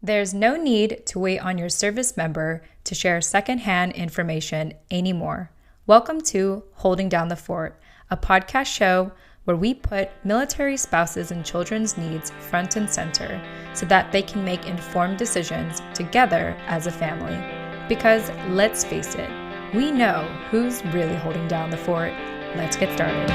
There's no need to wait on your service member to share secondhand information anymore. Welcome to Holding Down the Fort, a podcast show where we put military spouses and children's needs front and center so that they can make informed decisions together as a family. Because let's face it, we know who's really holding down the fort. Let's get started.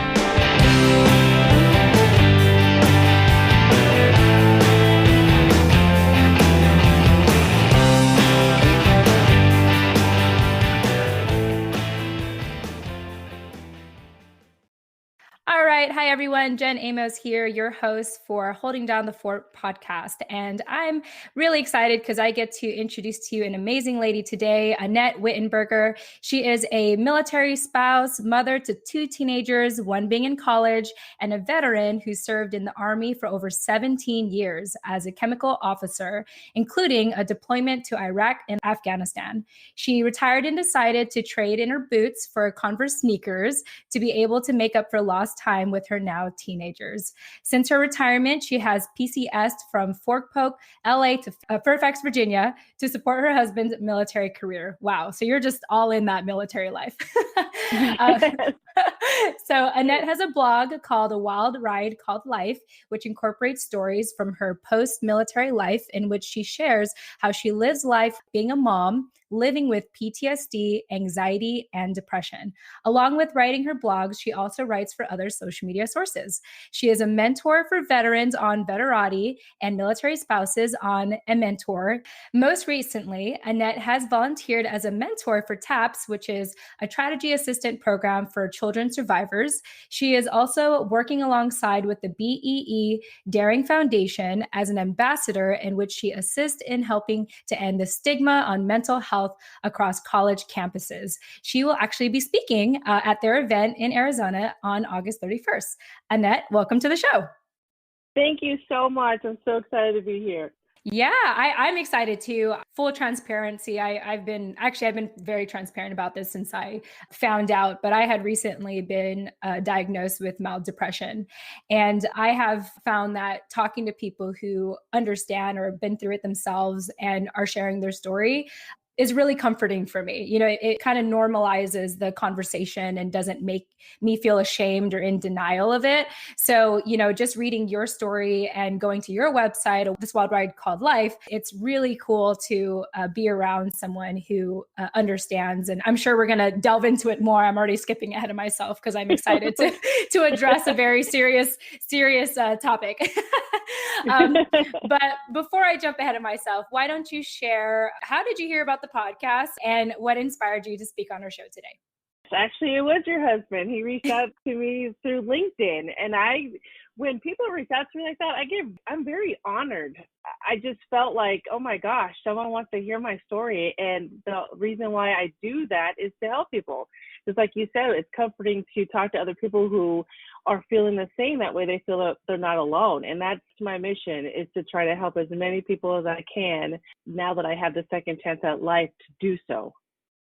All right. Hi, everyone. Jen Amos here, your host for Holding Down the Fort podcast. And I'm really excited because I get to introduce to you an amazing lady today, Annette Wittenberger. She is a military spouse, mother to two teenagers, one being in college, and a veteran who served in the Army for over 17 years as a chemical officer, including a deployment to Iraq and Afghanistan. She retired and decided to trade in her boots for Converse sneakers to be able to make up for lost time with her now teenagers. Since her retirement, she has PCSd from Fort Polk, LA to Fairfax, Virginia to support her husband's military career. Wow. So you're just all in that military life. So Annette has a blog called A Wild Ride Called Life, which incorporates stories from her post-military life in which she shares how she lives life being a mom, living with PTSD, anxiety, and depression. Along with writing her blogs, she also writes for other social media sources. She is a mentor for veterans on Veterati and military spouses on A Mentor. Most recently, Annette has volunteered as a mentor for TAPS, which is a strategy assistant program for children survivors. She is also working alongside with the BEE Daring Foundation as an ambassador in which she assists in helping to end the stigma on mental health across college campuses. She will actually be speaking at their event in Arizona on August 31st. Annette, welcome to the show. Thank you so much. I'm so excited to be here. Yeah, I'm excited too. Full transparency. I've been very transparent about this since I found out, but I had recently been diagnosed with mild depression. And I have found that talking to people who understand or have been through it themselves and are sharing their story is really comforting for me. You know, it kind of normalizes the conversation and doesn't make me feel ashamed or in denial of it. So, you know, just reading your story and going to your website, This Wild Ride Called Life, it's really cool to be around someone who understands. And I'm sure we're going to delve into it more. I'm already skipping ahead of myself because I'm excited to address a very serious topic. But before I jump ahead of myself, why don't you share, how did you hear about the podcast and what inspired you to speak on our show today? Actually, it was your husband. He reached out to me through LinkedIn. And when people reach out to me like that, I'm very honored. I just felt like, oh my gosh, someone wants to hear my story. And the reason why I do that is to help people. Just like you said, it's comforting to talk to other people who are feeling the same. That way they feel that they're not alone. And that's my mission, is to try to help as many people as I can now that I have the second chance at life to do so.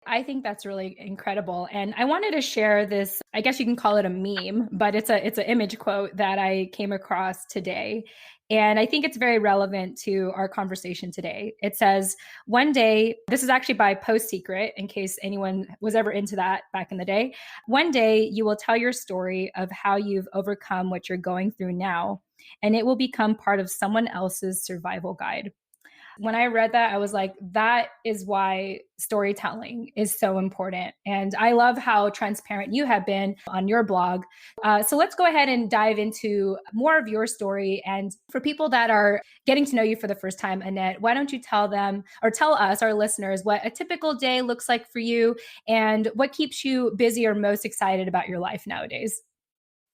I think that's really incredible. And I wanted to share this, I guess you can call it a meme, but it's an image quote that I came across today. And I think it's very relevant to our conversation today. It says, one day, this is actually by Post Secret, in case anyone was ever into that back in the day. One day, you will tell your story of how you've overcome what you're going through now, and it will become part of someone else's survival guide. When I read that, I was like, that is why storytelling is so important. And I love how transparent you have been on your blog. So let's go ahead and dive into more of your story. And for people that are getting to know you for the first time, Annette, why don't you tell them or tell us, our listeners, what a typical day looks like for you and what keeps you busy or most excited about your life nowadays?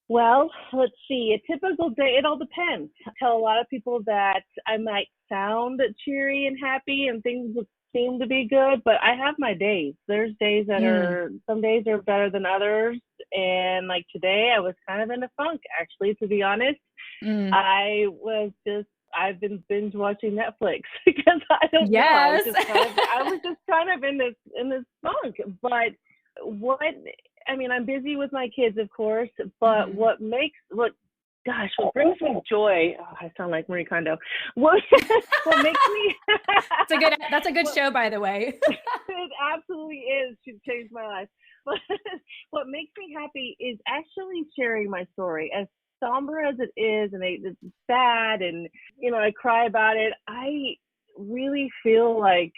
Well, let's see. A typical day, it all depends. I tell a lot of people that I might sound cheery and happy and things seem to be good, but I have my days. There's days that some days are better than others. And like today, I was kind of in a funk, actually, to be honest. I've been binge watching Netflix because I don't know. I was just kind of in this funk. But I'm busy with my kids, of course, but what gosh, what brings me joy? Oh, I sound like Marie Kondo. What makes me? That's a good show, by the way. It absolutely is. She changed my life. But what makes me happy is actually sharing my story, as somber as it is, and it's sad, and I cry about it. I really feel like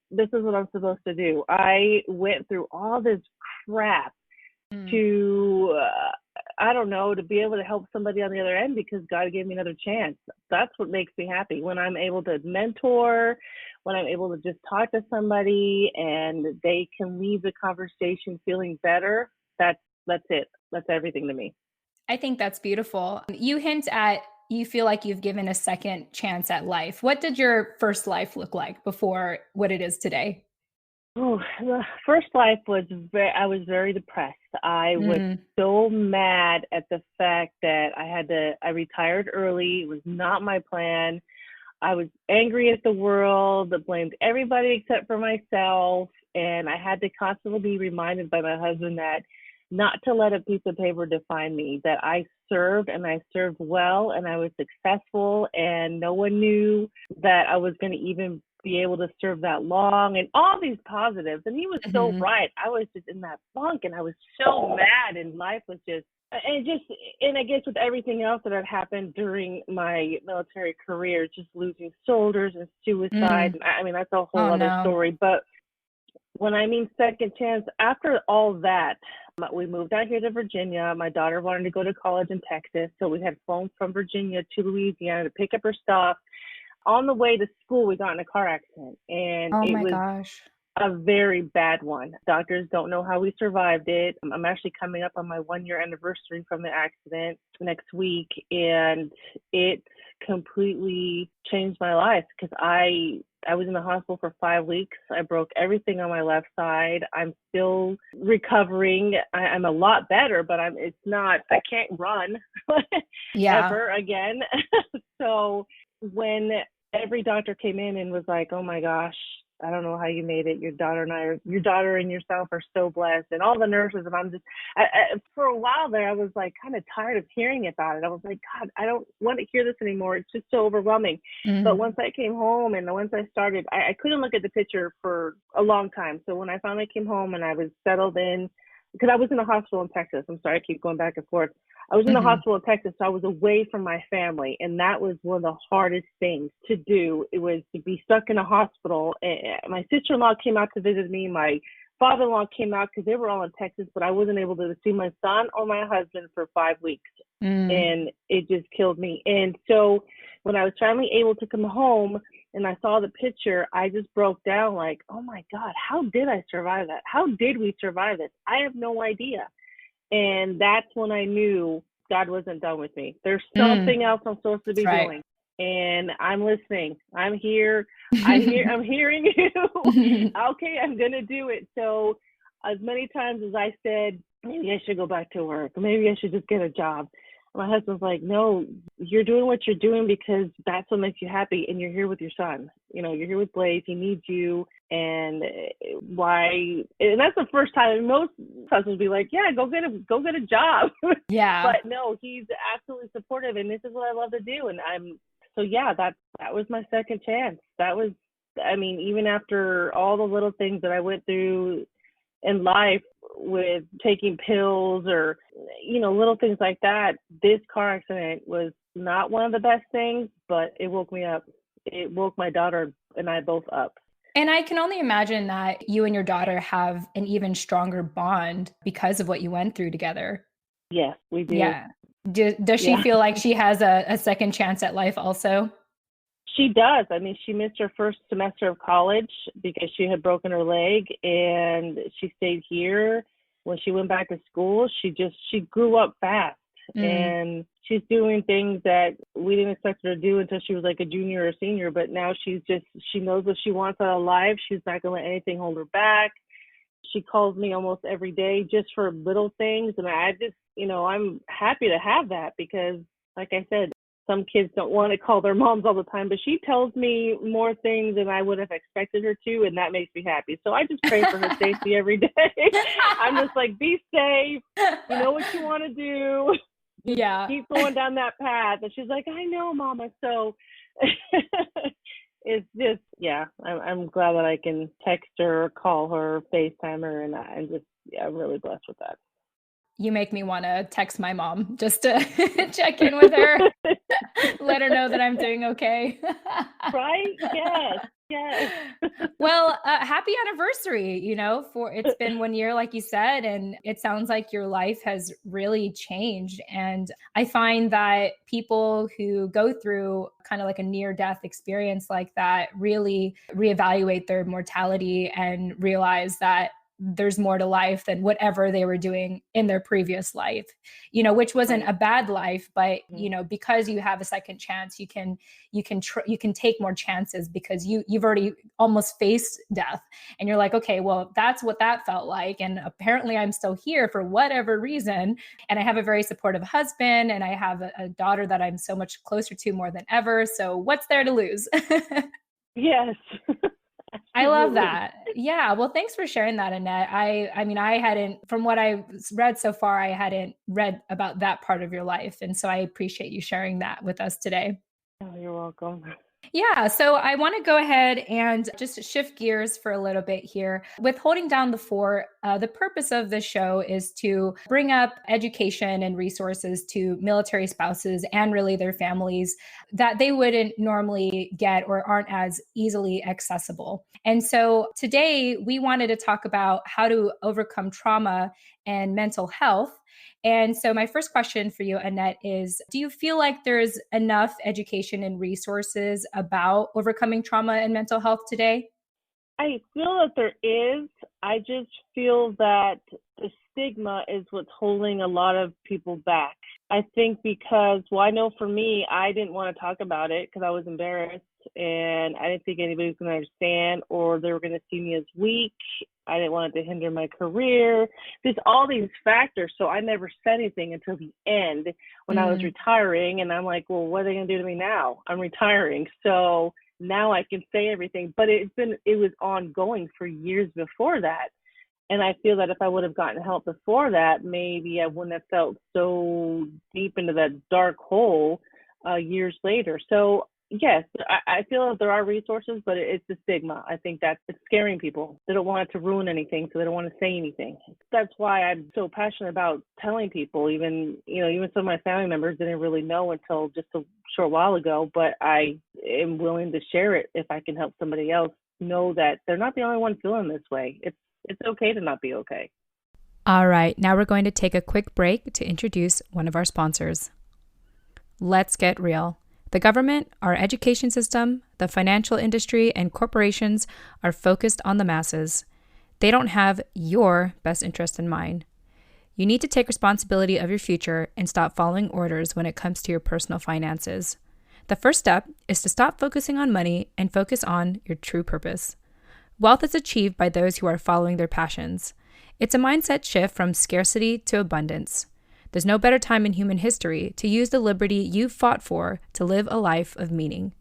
this is what I'm supposed to do. I went through all this crap to I don't know, to be able to help somebody on the other end because God gave me another chance. That's what makes me happy. When I'm able to mentor, when I'm able to just talk to somebody and they can leave the conversation feeling better, that's it. That's everything to me. I think that's beautiful. You hint at you feel like you've given a second chance at life. What did your first life look like before what it is today? Oh, the first life was I was very depressed. I was so mad at the fact that I retired early. It was not my plan. I was angry at the world, blamed everybody except for myself. And I had to constantly be reminded by my husband that not to let a piece of paper define me, that I served and I served well and I was successful, and no one knew that I was going to even be able to serve that long, and all these positives. And he was so right. I was just in that funk and I was so mad, and life was just, and I guess with everything else that had happened during my military career, just losing soldiers and suicide. I mean, that's a whole other story. But when I mean second chance, after all that, we moved out here to Virginia. My daughter wanted to go to college in Texas, so we had flown from Virginia to Louisiana to pick up her stuff. On the way to school, we got in a car accident, and it was a very bad one. Doctors don't know how we survived it. I'm actually coming up on my 1-year anniversary from the accident next week, and it completely changed my life because I was in the hospital for 5 weeks. I broke everything on my left side. I'm still recovering. I'm a lot better, but I can't run ever again. So when every doctor came in and was like, oh my gosh, I don't know how you made it. Your daughter and yourself are so blessed, and all the nurses. And I'm just, for a while there, I was like kind of tired of hearing about it. I was like, God, I don't want to hear this anymore. It's just so overwhelming. But once I came home and once I started, I couldn't look at the picture for a long time. So when I finally came home and I was settled in, because I was in a hospital in Texas. I'm sorry, I keep going back and forth. I was in the hospital in Texas, so I was away from my family, and that was one of the hardest things to do. It was to be stuck in a hospital. My sister-in-law came out to visit me. My father-in-law came out because they were all in Texas, but I wasn't able to see my son or my husband for 5 weeks, and it just killed me. And so when I was finally able to come home and I saw the picture, I just broke down like, oh my God, how did I survive that? How did we survive this? I have no idea. And that's when I knew God wasn't done with me. There's something else I'm supposed to be doing. And I'm listening. I'm here. I'm hearing you. Okay, I'm going to do it. So as many times as I said, maybe I should go back to work. Maybe I should just get a job. My husband's like, no, you're doing what you're doing because that's what makes you happy. And you're here with your son. You're here with Blaze. He needs you. And and that's the first time. Most husbands be like, yeah, go get a job. Yeah. But no, he's absolutely supportive. And this is what I love to do. And that was my second chance. That was, even after all the little things that I went through in life with taking pills or, little things like that, this car accident was not one of the best things, but it woke me up. It woke my daughter and I both up. And I can only imagine that you and your daughter have an even stronger bond because of what you went through together. Yes, we do. Yeah. Does she feel like she has a second chance at life also? She does. She missed her first semester of college because she had broken her leg, and she stayed here. When she went back to school, she grew up fast, and she's doing things that we didn't expect her to do until she was like a junior or senior. But now she knows what she wants out of life. She's not going to let anything hold her back. She calls me almost every day just for little things. And I just, I'm happy to have that because, like I said, some kids don't want to call their moms all the time, but she tells me more things than I would have expected her to, and that makes me happy. So I just pray for her safety every day. I'm just like, be safe. You know what you want to do. just Yeah. keep going down that path. And she's like, I know, Mama. So it's just, yeah, I'm glad that I can text her, or call her, FaceTime her, and I'm just, yeah, I'm really blessed with that. You make me want to text my mom just to check in with her, let her know that I'm doing okay. Right? Yes. Yes. Well, happy anniversary, for it's been 1 year, like you said, and it sounds like your life has really changed. And I find that people who go through kind of like a near death experience like that really reevaluate their mortality and realize that there's more to life than whatever they were doing in their previous life, which wasn't Right. a bad life, but Mhm. because you have a second chance, you can take more chances because you've already almost faced death, and you're like, okay, well, that's what that felt like, and apparently I'm still here for whatever reason, and I have a very supportive husband, and I have a daughter that I'm so much closer to more than ever, so what's there to lose? Yes. I love Absolutely. that. Yeah. Well, thanks for sharing that, Annette. I mean, I hadn't, from what I read so far, I hadn't read about that part of your life. And so I appreciate you sharing that with us today. Oh, you're welcome. Yeah, so I want to go ahead and just shift gears for a little bit here. With Holding Down the Fort, the purpose of this show is to bring up education and resources to military spouses and really their families that they wouldn't normally get or aren't as easily accessible. And so today we wanted to talk about how to overcome trauma and mental health. And so, my first question for you, Annette, is do you feel like there's enough education and resources about overcoming trauma and mental health today? I feel that there is. I just feel that the stigma is what's holding a lot of people back. I think because, well, I know for me, I didn't want to talk about it because I was embarrassed and I didn't think anybody was going to understand or they were going to see me as weak. I didn't want it to hinder my career. There's all these factors. So I never said anything until the end when I was Mm, retiring. And I'm like, well, what are they going to do to me now? I'm retiring. So now I can say everything, but it was ongoing for years before that. And I feel that if I would have gotten help before that, maybe I wouldn't have felt so deep into that dark hole years later. So yes, I feel that there are resources, but it's the stigma. I think that it's scaring people. They don't want it to ruin anything, so they don't want to say anything. That's why I'm so passionate about telling people. Even some of my family members didn't really know until just a short while ago, but I am willing to share it if I can help somebody else know that they're not the only one feeling this way. It's okay to not be okay. All right, now we're going to take a quick break to introduce one of our sponsors. Let's get real. The government, our education system, the financial industry, and corporations are focused on the masses. They don't have your best interest in mind. You need to take responsibility of your future and stop following orders when it comes to your personal finances. The first step is to stop focusing on money and focus on your true purpose. Wealth is achieved by those who are following their passions. It's a mindset shift from scarcity to abundance. There's no better time in human history to use the liberty you fought for to live a life of meaning.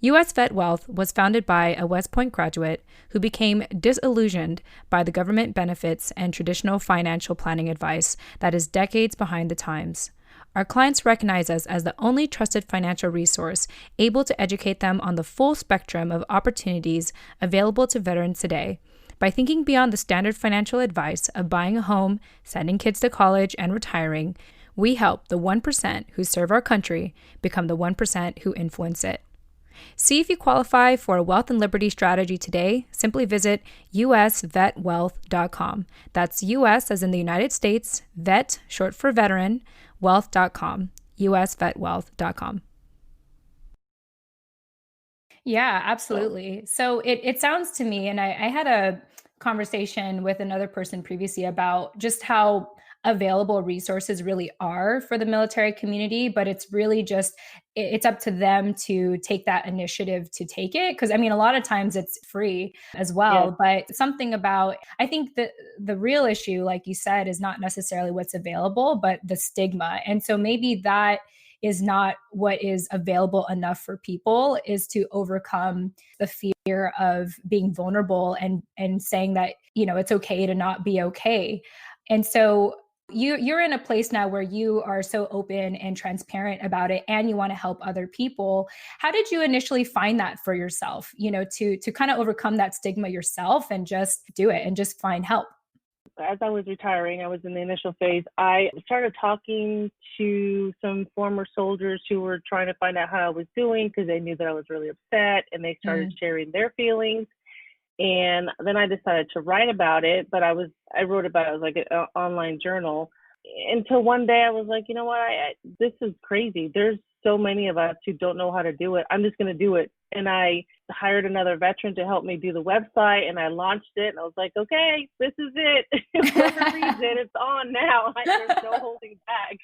U.S. Vet Wealth was founded by a West Point graduate who became disillusioned by the government benefits and traditional financial planning advice that is decades behind the times. Our clients recognize us as the only trusted financial resource able to educate them on the full spectrum of opportunities available to veterans today. By thinking beyond the standard financial advice of buying a home, sending kids to college, and retiring, we help the 1% who serve our country become the 1% who influence it. See if you qualify for a wealth and liberty strategy today. Simply visit usvetwealth.com. That's US as in the United States, vet, short for veteran, wealth.com, usvetwealth.com. Yeah, So absolutely. So it sounds to me, and I had a conversation with another person previously about just how available resources really are for the military community, but it's really just it's up to them to take that initiative to take it. Because I mean, a lot of times it's free as yes, well, but something about I think that the real issue, like you said, is not necessarily what's available, but the stigma. And so maybe that is not what is available enough for people is to overcome the fear of being vulnerable and saying that it's okay to not be okay. And so You're in a place now where you are so open and transparent about it, and you want to help other people. How did you initially find that for yourself, to kind of overcome that stigma yourself and just do it and just find help? As I was retiring, I was in the initial phase. I started talking to some former soldiers who were trying to find out how I was doing because they knew that I was really upset, and they started sharing their feelings. And then I decided to write about it, but I wrote about it as like an online journal until one day I was like, you know what, this is crazy. There's so many of us who don't know how to do it. I'm just going to do it. And I hired another veteran to help me do the website, and I launched it, and I was like, okay, this is it. Whoever reads it, it's on now. There's no holding back.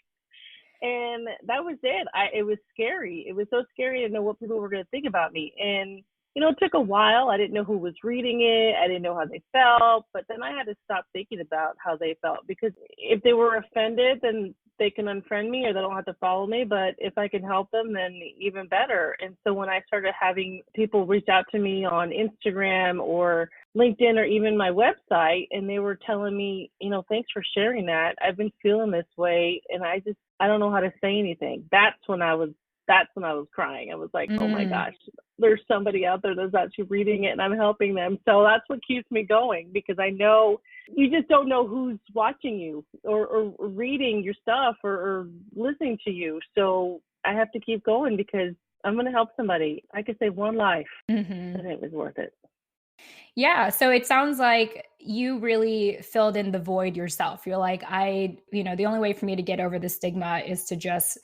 And that was it. It was scary. It was so scary to know what people were going to think about me. And it took a while. I didn't know who was reading it. I didn't know how they felt. But then I had to stop thinking about how they felt, because if they were offended, then they can unfriend me or they don't have to follow me. But if I can help them, then even better. And so when I started having people reach out to me on Instagram or LinkedIn or even my website, and they were telling me, thanks for sharing that. I've been feeling this way, and I don't know how to say anything. That's when I was crying. I was like, oh my gosh, there's somebody out there that's actually reading it and I'm helping them. So that's what keeps me going, because I know you just don't know who's watching you or reading your stuff or listening to you. So I have to keep going because I'm going to help somebody. I could save one life, and it was worth it. Yeah. So it sounds like you really filled in the void yourself. You're like, the only way for me to get over the stigma is to just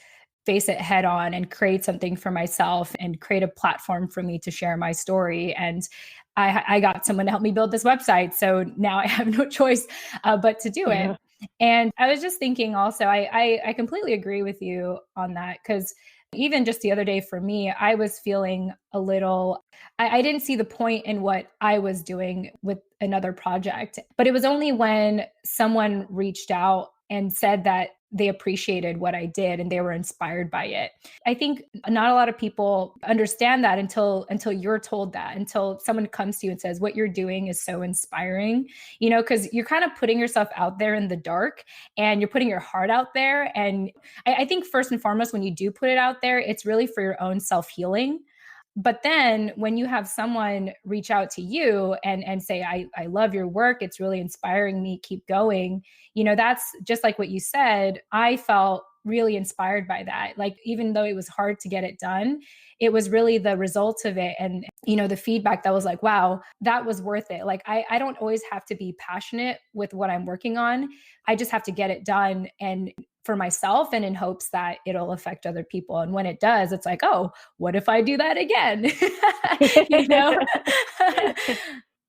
face it head on and create something for myself and create a platform for me to share my story. And I got someone to help me build this website. So now I have no choice but to do it. And I was just thinking also, I completely agree with you on that, because even just the other day for me, I was feeling a little, I didn't see the point in what I was doing with another project. But it was only when someone reached out and said that they appreciated what I did and they were inspired by it. I think not a lot of people understand that until you're told that, until someone comes to you and says, what you're doing is so inspiring, because you're kind of putting yourself out there in the dark and you're putting your heart out there. And I think first and foremost, when you do put it out there, it's really for your own self-healing. But then when you have someone reach out to you and say, I love your work, it's really inspiring me, keep going, that's just like what you said. I felt really inspired by that. Like, even though it was hard to get it done, it was really the result of it. And, the feedback that was like, wow, that was worth it. Like, I don't always have to be passionate with what I'm working on. I just have to get it done, and for myself, and in hopes that it'll affect other people. And when it does, it's like, oh, what if I do that again? you know?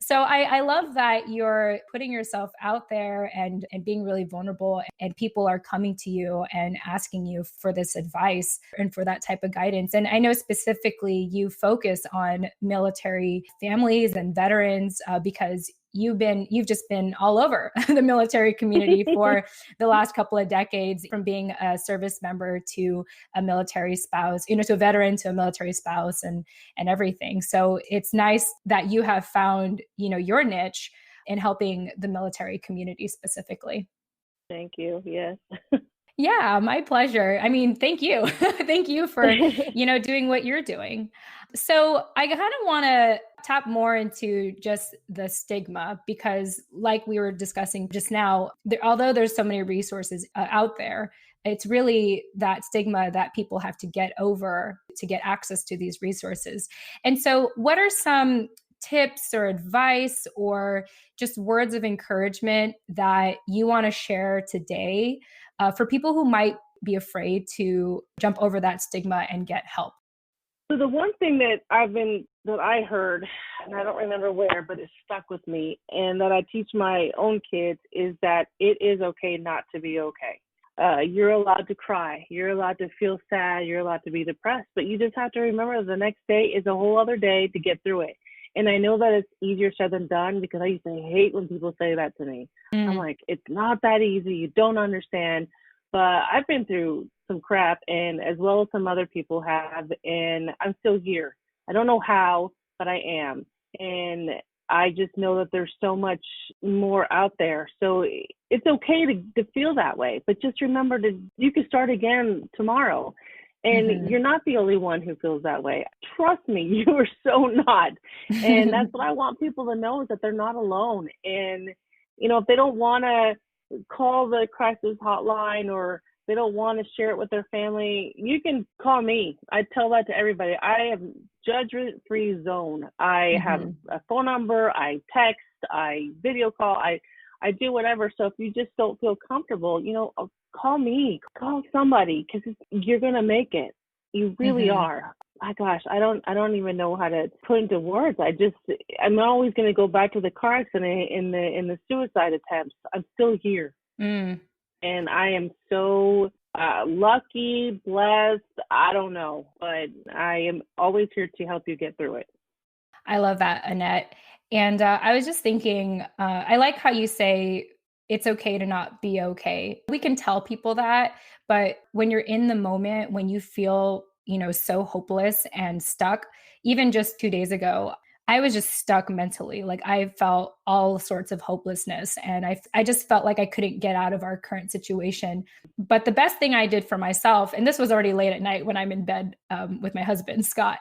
So I love that you're putting yourself out there and being really vulnerable, and people are coming to you and asking you for this advice and for that type of guidance. And I know specifically you focus on military families and veterans because you've just been all over the military community for the last couple of decades, from being a service member to a military spouse, to a veteran to a military spouse, and everything. So it's nice that you have found, your niche in helping the military community specifically. Thank you. Yes. Yeah, my pleasure. I mean, thank you. Thank you for, doing what you're doing. So I kind of want to tap more into just the stigma, because like we were discussing just now, although there's so many resources out there, it's really that stigma that people have to get over to get access to these resources. And so what are some tips or advice or just words of encouragement that you want to share today for people who might be afraid to jump over that stigma and get help? So the one thing that I heard, and I don't remember where, but it stuck with me, and that I teach my own kids, is that it is okay not to be okay. You're allowed to cry. You're allowed to feel sad. You're allowed to be depressed, but you just have to remember the next day is a whole other day to get through it. And I know that it's easier said than done, because I used to hate when people say that to me. I'm like, it's not that easy. You don't understand. But I've been through some crap, and as well as some other people have, and I'm still here. I don't know how, but I am. And I just know that there's so much more out there. So it's okay to feel that way, but just remember you can start again tomorrow. And you're not the only one who feels that way. Trust me, you are so not. And that's what I want people to know, is that they're not alone. And, if they don't want to call the crisis hotline, or they don't want to share it with their family, you can call me. I tell that to everybody. I have judgment-free zone. I have a phone number. I text. I video call. I do whatever. So if you just don't feel comfortable, call me, call somebody, because you're going to make it. You really are. My gosh, I don't even know how to put into words. I'm always going to go back to the car accident in the suicide attempts. I'm still here. And I am so lucky, blessed. I don't know, but I am always here to help you get through it. I love that, Annette. And I was just thinking, I like how you say it's okay to not be okay. We can tell people that, but when you're in the moment, when you feel, so hopeless and stuck, even just 2 days ago, I was just stuck mentally. Like, I felt all sorts of hopelessness, and I just felt like I couldn't get out of our current situation. But the best thing I did for myself, and this was already late at night when I'm in bed with my husband, Scott,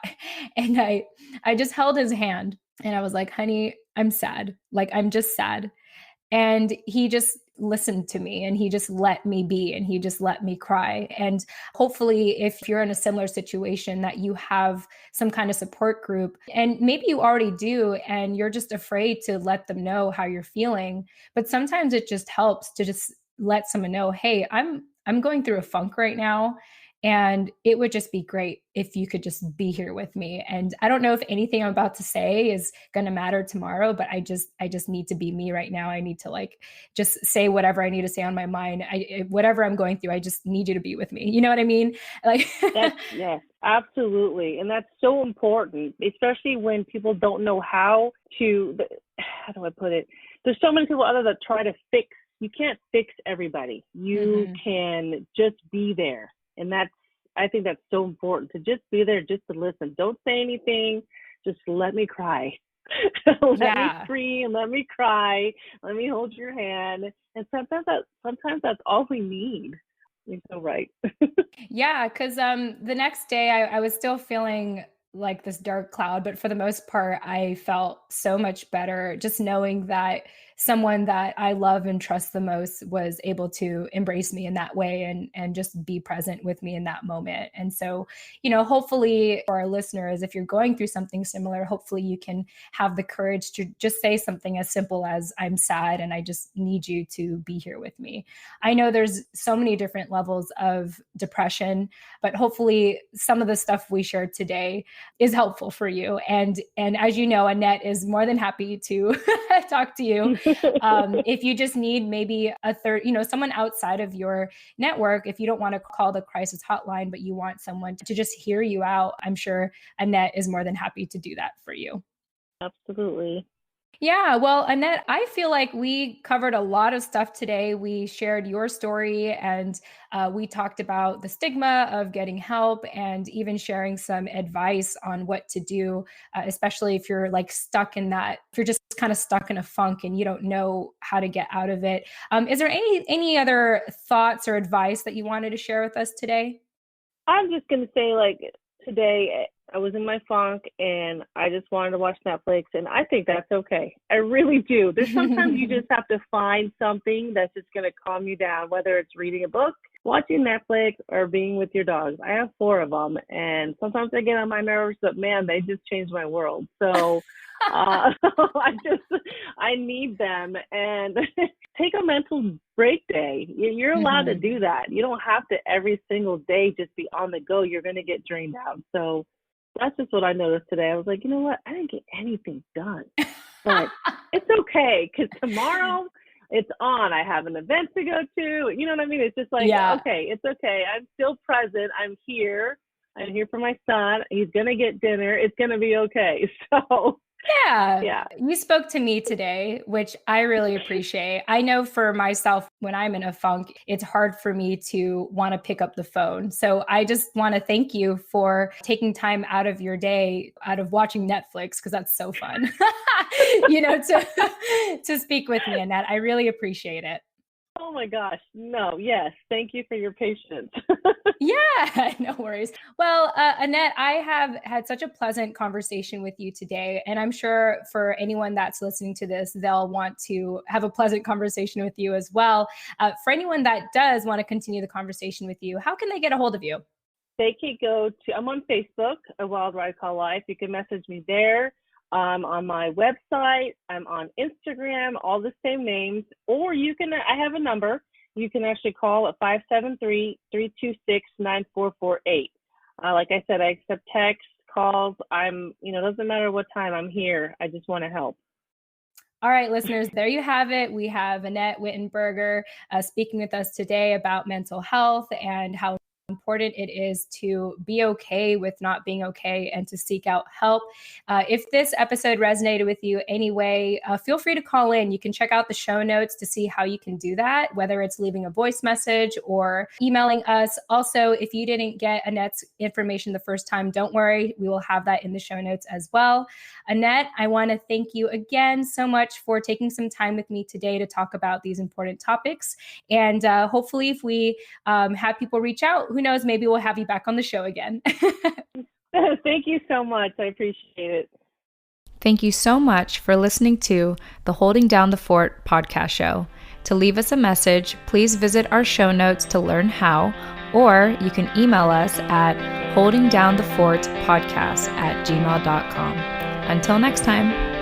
and I just held his hand and I was like, honey, I'm sad. Like, I'm just sad. And he just listened to me, and he just let me be, and he just let me cry. And hopefully, if you're in a similar situation, that you have some kind of support group, and maybe you already do, and you're just afraid to let them know how you're feeling. But sometimes it just helps to just let someone know, hey, I'm going through a funk right now. And it would just be great if you could just be here with me. And I don't know if anything I'm about to say is going to matter tomorrow, but I just need to be me right now. I need to just say whatever I need to say on my mind. Whatever I'm going through, I just need you to be with me. You know what I mean? Yes, absolutely. And that's so important, especially when people don't know how do I put it? There's so many people out there that try to fix. You can't fix everybody. You can just be there. And I think that's so important, to just be there, just to listen. Don't say anything. Just let me cry. Let me scream. Let me cry. Let me hold your hand. And sometimes that's all we need. You're so right. Yeah, because the next day I was still feeling like this dark cloud, but for the most part, I felt so much better just knowing that someone that I love and trust the most was able to embrace me in that way and just be present with me in that moment. And so, hopefully for our listeners, if you're going through something similar, hopefully you can have the courage to just say something as simple as, I'm sad and I just need you to be here with me. I know there's so many different levels of depression, but hopefully some of the stuff we shared today is helpful for you. And as you know, Annette is more than happy to talk to you. If you just need maybe a third, someone outside of your network, if you don't want to call the crisis hotline, but you want someone to just hear you out, I'm sure Annette is more than happy to do that for you. Absolutely. Yeah, well, Annette, I feel like we covered a lot of stuff today. We shared your story, and we talked about the stigma of getting help, and even sharing some advice on what to do, especially if you're stuck in that, if you're just kind of stuck in a funk and you don't know how to get out of it. Is there any other thoughts or advice that you wanted to share with us today? I'm just going to say, today I was in my funk and I just wanted to watch Netflix, and I think that's okay. I really do. There's sometimes you just have to find something that's just going to calm you down, whether it's reading a book, watching Netflix, or being with your dogs. I have 4 of them, and sometimes I get on my nerves, but man, they just change my world. So I need them, and take a mental break day. You're allowed to do that. You don't have to every single day just be on the go. You're going to get drained out. So that's just what I noticed today. I was like, you know what? I didn't get anything done, but it's okay, because tomorrow it's on. I have an event to go to. You know what I mean? It's just okay, it's okay. I'm still present. I'm here. I'm here for my son. He's going to get dinner. It's going to be okay. So Yeah. You spoke to me today, which I really appreciate. I know for myself, when I'm in a funk, it's hard for me to want to pick up the phone. So I just want to thank you for taking time out of your day, out of watching Netflix, because that's so fun, to speak with me, Annette. I really appreciate it. Oh my gosh. No, yes. Thank you for your patience. Yeah, no worries. Well, Annette, I have had such a pleasant conversation with you today. And I'm sure for anyone that's listening to this, they'll want to have a pleasant conversation with you as well. For anyone that does want to continue the conversation with you, how can they get a hold of you? They can go to, I'm on Facebook, A Wild Ride Called Life. You can message me there. On my website, I'm on Instagram, all the same names, or I have a number. You can actually call at 573-326-9448. Like I said, I accept texts, calls. Doesn't matter what time, I'm here. I just want to help. All right, listeners, there you have it. We have Annette Wittenberger speaking with us today about mental health and how important it is to be okay with not being okay and to seek out help. If this episode resonated with you anyway, feel free to call in. You can check out the show notes to see how you can do that, whether it's leaving a voice message or emailing us. Also, if you didn't get Annette's information the first time, don't worry. We will have that in the show notes as well. Annette, I want to thank you again so much for taking some time with me today to talk about these important topics. And hopefully if we have people reach out, who knows, maybe we'll have you back on the show again. Thank you so much. I appreciate it. Thank you so much for listening to the Holding Down the Fort podcast show. To leave us a message, please visit our show notes to learn how, or you can email us at holdingdownthefortpodcast@gmail.com. Until next time.